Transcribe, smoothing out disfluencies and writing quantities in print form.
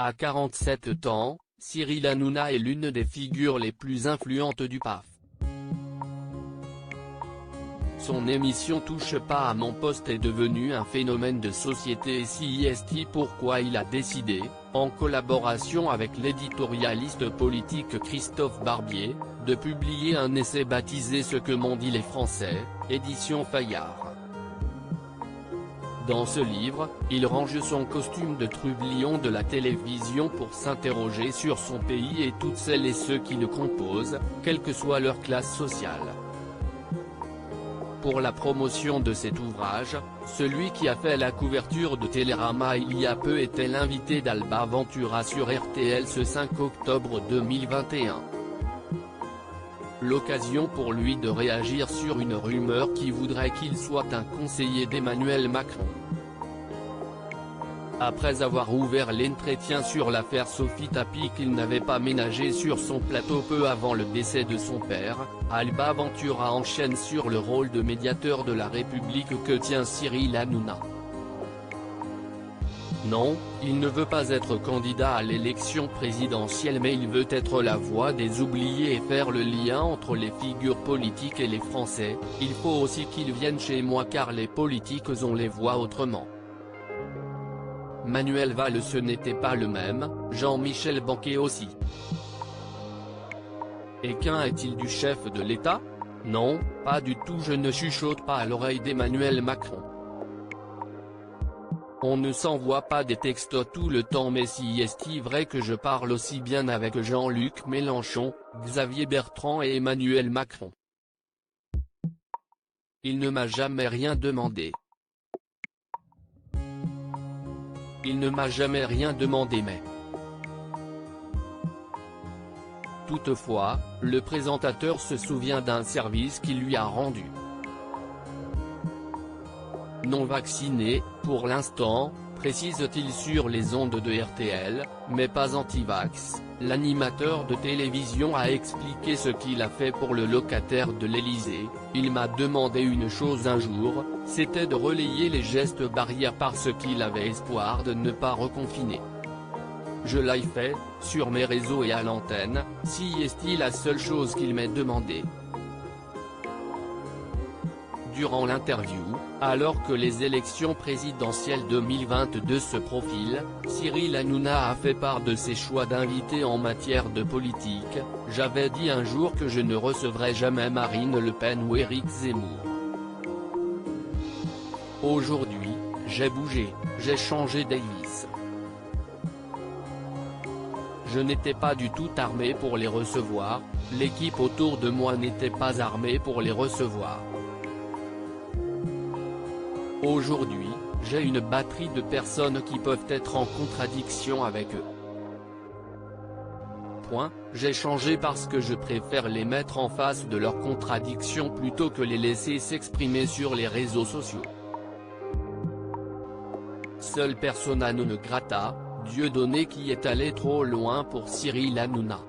À 47 ans, Cyril Hanouna est l'une des figures les plus influentes du PAF. Son émission Touche pas à mon poste est devenue un phénomène de société et c'est pourquoi il a décidé, en collaboration avec l'éditorialiste politique Christophe Barbier, de publier un essai baptisé Ce que m'ont dit les Français, édition Fayard. Dans ce livre, il range son costume de trublion de la télévision pour s'interroger sur son pays et toutes celles et ceux qui le composent, quelle que soit leur classe sociale. Pour la promotion de cet ouvrage, celui qui a fait la couverture de Télérama il y a peu était l'invité d'Alba Ventura sur RTL ce 5 octobre 2021. L'occasion pour lui de réagir sur une rumeur qui voudrait qu'il soit un conseiller d'Emmanuel Macron. Après avoir ouvert l'entretien sur l'affaire Sophie Tapie qu'il n'avait pas ménagé sur son plateau peu avant le décès de son père, Alba Ventura enchaîne sur le rôle de médiateur de la République que tient Cyril Hanouna. Non, il ne veut pas être candidat à l'élection présidentielle mais il veut être la voix des oubliés et faire le lien entre les figures politiques et les Français. Il faut aussi qu'ils viennent chez moi car les politiques on les voit autrement. Manuel Valls ce n'était pas le même, Jean-Michel Blanquer aussi. Et qu'un est-il du chef de l'État? Non, pas du tout, je ne chuchote pas à l'oreille d'Emmanuel Macron. On ne s'envoie pas des textos tout le temps mais si est-il vrai que je parle aussi bien avec Jean-Luc Mélenchon, Xavier Bertrand et Emmanuel Macron. Il ne m'a jamais rien demandé. Il ne m'a jamais rien demandé mais. Toutefois, le présentateur se souvient d'un service qu'il lui a rendu. Non vacciné, pour l'instant, précise-t-il sur les ondes de RTL, mais pas anti-vax, l'animateur de télévision a expliqué ce qu'il a fait pour le locataire de l'Élysée. Il m'a demandé une chose un jour, c'était de relayer les gestes barrières parce qu'il avait espoir de ne pas reconfiner. Je l'ai fait, sur mes réseaux et à l'antenne, si est-il la seule chose qu'il m'ait demandé. Durant l'interview, alors que les élections présidentielles 2022 se profilent, Cyril Hanouna a fait part de ses choix d'invités en matière de politique. J'avais dit un jour que je ne recevrais jamais Marine Le Pen ou Éric Zemmour. Aujourd'hui, j'ai bougé, j'ai changé d'avis. Je n'étais pas du tout armé pour les recevoir, l'équipe autour de moi n'était pas armée pour les recevoir. Aujourd'hui, j'ai une batterie de personnes qui peuvent être en contradiction avec eux. J'ai changé parce que je préfère les mettre en face de leurs contradictions plutôt que les laisser s'exprimer sur les réseaux sociaux. Seule persona non grata, Dieudonné qui est allé trop loin pour Cyril Hanouna.